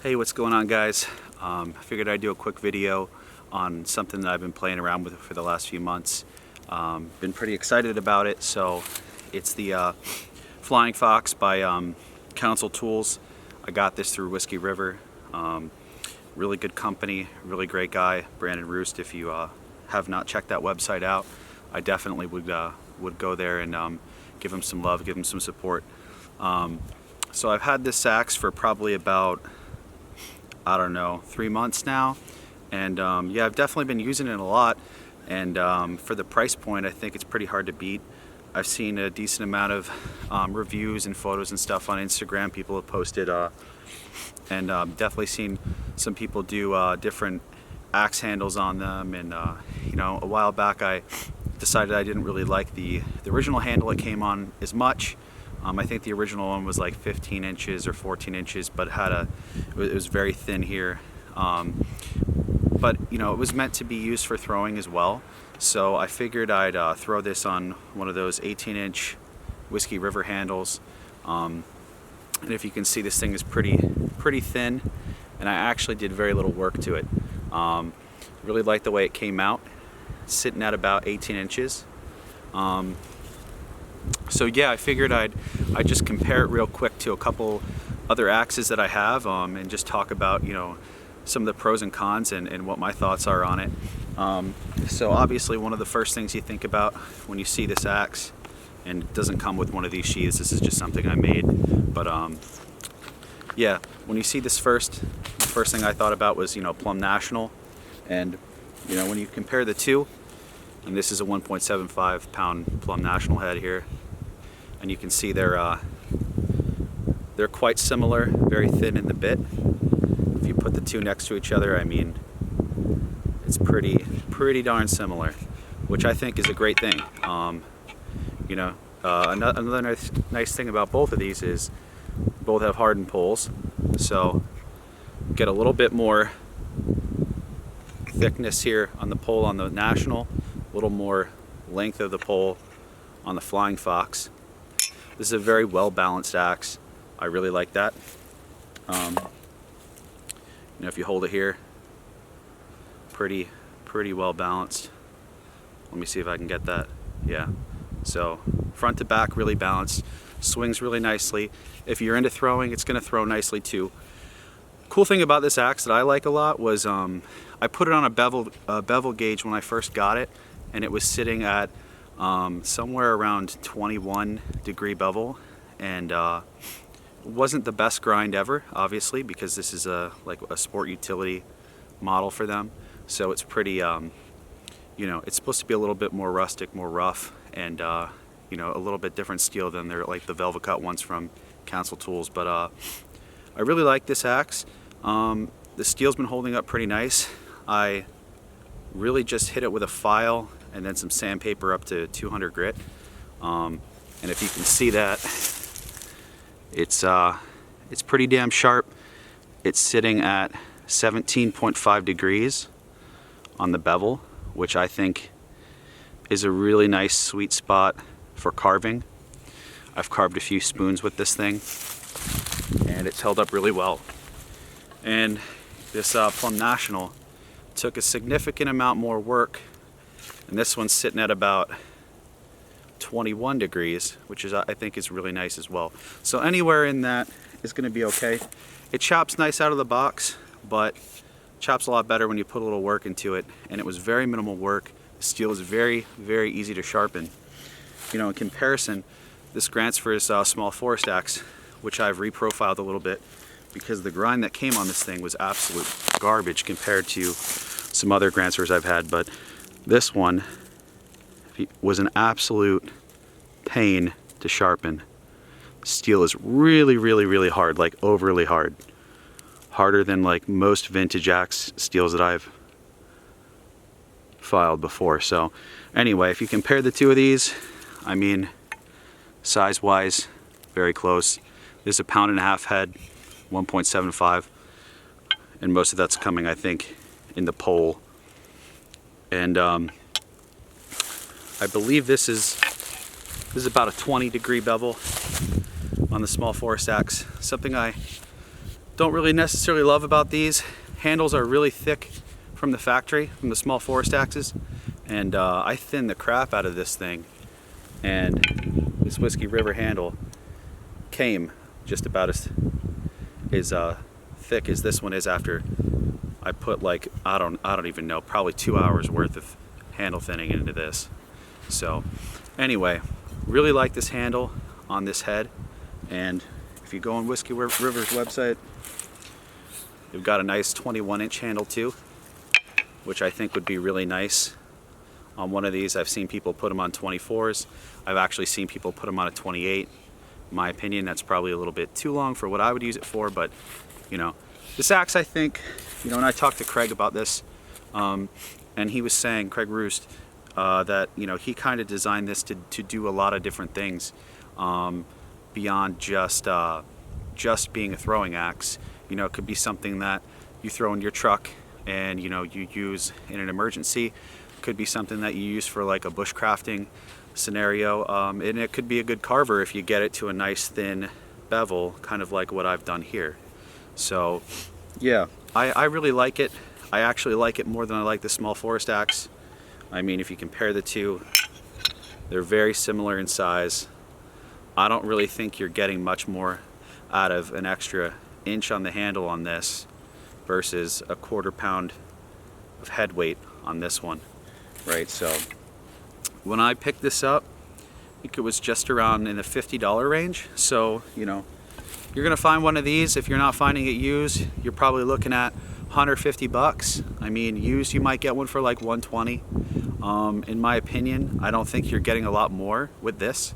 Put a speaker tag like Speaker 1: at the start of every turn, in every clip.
Speaker 1: Hey, what's going on, guys? I figured I'd do a quick video on something that I've been playing around with for the last few months. Been pretty excited about it. So it's the Flying Fox by Council Tools. I got this through Whiskey River. Really good company, really great guy, Brandon Roost. If you have not checked that website out, I definitely would go there and give him some love, give him some support. So I've had this axe for probably about, I don't know, 3 months now, and yeah, I've definitely been using it a lot, and for the price point I think it's pretty hard to beat. I've seen a decent amount of reviews and photos and stuff on Instagram. People have posted and definitely seen some people do different axe handles on them, and you know, a while back I decided I didn't really like the original handle it came on as much. I think the original one was like 15 inches or 14 inches, but it was very thin here. But you know, it was meant to be used for throwing as well. So I figured I'd throw this on one of those 18-inch Whiskey River handles. And if you can see, this thing is pretty thin, and I actually did very little work to it. Really like the way it came out, sitting at about 18 inches. So yeah, I figured I'd just compare it real quick to a couple other axes that I have, and just talk about, you know, some of the pros and cons and what my thoughts are on it. So obviously one of the first things you think about when you see this axe, and it doesn't come with one of these sheaths, this is just something I made, but yeah, when you see this the first thing I thought about was, you know, Plum National. And you know, when you compare the two, and this is a 1.75 pound Plum National head here, and you can see they're quite similar, very thin in the bit. If you put the two next to each other, I mean, it's pretty darn similar, which I think is a great thing. You know, another nice thing about both of these is both have hardened poles, so get a little bit more thickness here on the pole on the National, a little more length of the pole on the Flying Fox. This is a very well balanced axe. I really like that. You know, if you hold it here, pretty well balanced. Let me see if I can get that. Yeah. So front to back, really balanced. Swings really nicely. If you're into throwing, it's going to throw nicely too. Cool thing about this axe that I like a lot was I put it on a bevel gauge when I first got it, and it was sitting at somewhere around 21 degree bevel, and it wasn't the best grind ever, obviously, because this is like a sport utility model for them. So it's pretty, you know, it's supposed to be a little bit more rustic, more rough, and you know, a little bit different steel than they're like the velvet cut ones from Council Tools. But I really like this axe. The steel's been holding up pretty nice. I really just hit it with a file and then some sandpaper up to 200 grit. And if you can see that, it's pretty damn sharp. It's sitting at 17.5 degrees on the bevel, which I think is a really nice sweet spot for carving. I've carved a few spoons with this thing, and it's held up really well. And this Plum National took a significant amount more work, and this one's sitting at about 21 degrees, which is, I think, is really nice as well. So anywhere in that is going to be okay. It chops nice out of the box, but chops a lot better when you put a little work into it, and it was very minimal work. The steel is very easy to sharpen. You know, in comparison, this grants for his small forest axe, which I've reprofiled a little bit, because the grind that came on this thing was absolute garbage compared to some other Grantsers I've had. But this one was an absolute pain to sharpen. Steel is really hard, like overly hard. Harder than like most vintage axe steels that I've filed before. So anyway, if you compare the two of these, I mean, size wise, very close. This is a 1.5 pound head, 1.75, and most of that's coming, I think, in the pole. And I believe this is about a 20 degree bevel on the small forest axe. Something I don't really necessarily love about these. Handles are really thick from the factory, from the small forest axes, and I thinned the crap out of this thing, and this Whiskey River handle came just about as thick as this one is after I put, like, I don't even know, probably 2 hours worth of handle thinning into this. So anyway, really like this handle on this head, and if you go on Whiskey River's website, they've got a nice 21-inch handle too, which I think would be really nice on one of these. I've seen people put them on 24s. I've actually seen people put them on a 28. In my opinion, that's probably a little bit too long for what I would use it for, but you know, this axe, I think, you know, and I talked to Craig about this, and he was saying, Craig Roost, that, you know, he kind of designed this to do a lot of different things beyond just being a throwing axe. You know, it could be something that you throw in your truck and, you know, you use in an emergency. It could be something that you use for like a bushcrafting scenario, and it could be a good carver if you get it to a nice thin bevel, kind of like what I've done here. So yeah, I really like it. I actually like it more than I like the small forest axe. I mean, if you compare the two, they're very similar in size. I don't really think you're getting much more out of an extra inch on the handle on this versus a 1/4 pound of head weight on this one, right? So when I picked this up, I think it was just around in the $50 range. So, you know, you're gonna find one of these. If you're not finding it used, you're probably looking at $150. I mean, used, you might get one for like $120. In my opinion, I don't think you're getting a lot more with this.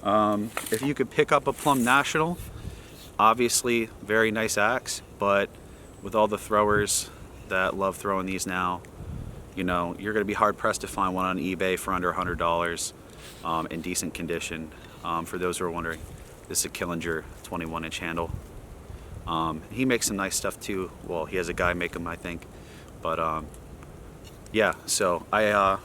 Speaker 1: If you could pick up a Plum National, obviously very nice axe, but with all the throwers that love throwing these now, you know, you're gonna be hard pressed to find one on eBay for under $100 in decent condition. For those who are wondering, this is a Killinger 21-inch handle. He makes some nice stuff too. Well, he has a guy make them, I think. But yeah, so I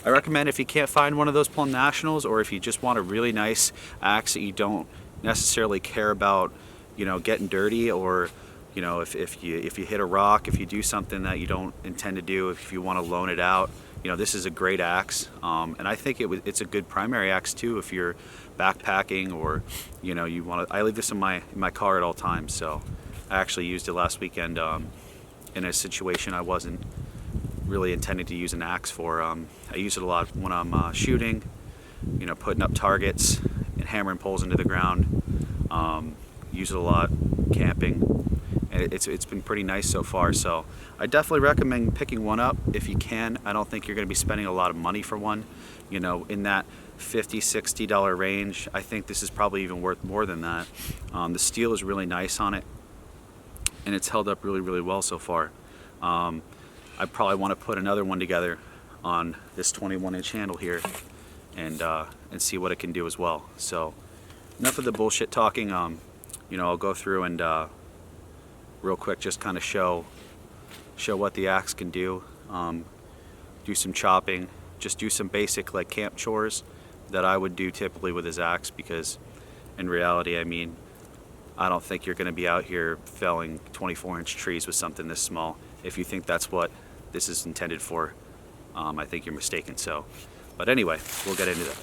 Speaker 1: recommend, if you can't find one of those Plum Nationals, or if you just want a really nice axe that you don't necessarily care about, you know, getting dirty, or you know, if you hit a rock, if you do something that you don't intend to do, if you want to loan it out, you know, this is a great axe. And I think it's a good primary axe too if you're backpacking, or you know, you want to. I leave this in my car at all times. So I actually used it last weekend in a situation I wasn't really intending to use an axe for. I use it a lot when I'm shooting, you know, putting up targets and hammering poles into the ground. Use it a lot camping, and it's been pretty nice so far. So I definitely recommend picking one up if you can. I don't think you're going to be spending a lot of money for one, you know, in that $50–$60 range. I think this is probably even worth more than that. The steel is really nice on it, and it's held up really, really well so far. I probably want to put another one together on this 21-inch handle here, and see what it can do as well. So enough of the bullshit talking. You know, I'll go through and real quick just kind of show what the axe can do. Do some chopping, just do some basic like camp chores that I would do typically with his axe, because in reality, I mean, I don't think you're going to be out here felling 24-inch trees with something this small. If you think that's what this is intended for, I think you're mistaken. So, but anyway, we'll get into that.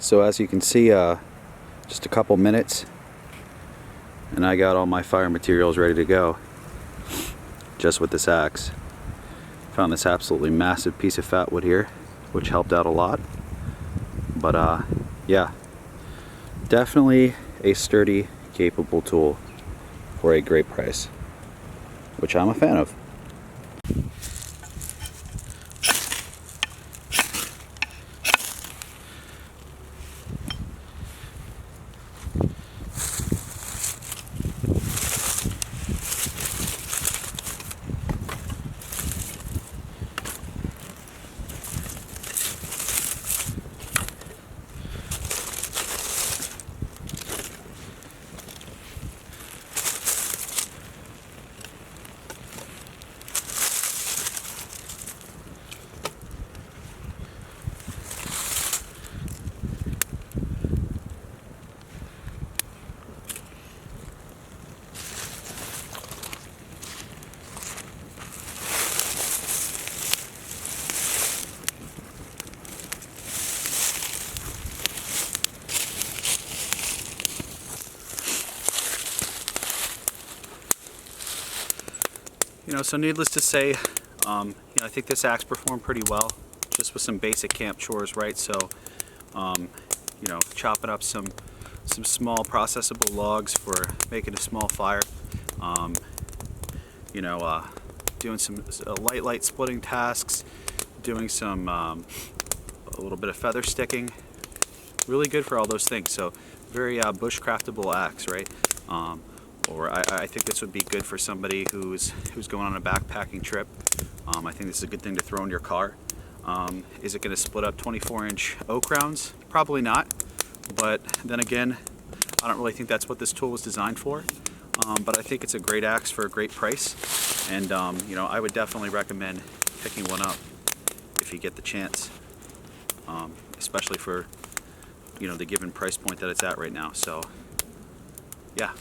Speaker 1: So as you can see, just a couple minutes and I got all my fire materials ready to go just with this axe. Found this absolutely massive piece of fat wood here, which helped out a lot. But yeah, definitely a sturdy, capable tool for a great price, which I'm a fan of. So needless to say, I think this axe performed pretty well, just with some basic camp chores, right? So, chopping up some small processable logs for making a small fire. Doing some light splitting tasks, doing some a little bit of feather sticking. Really good for all those things. So very bushcraftable axe, right? Or I think this would be good for somebody who's going on a backpacking trip. I think this is a good thing to throw in your car. Is it going to split up 24-inch oak rounds? Probably not. But then again, I don't really think that's what this tool was designed for. But I think it's a great axe for a great price. And I would definitely recommend picking one up if you get the chance, especially for the given price point that it's at right now. So yeah.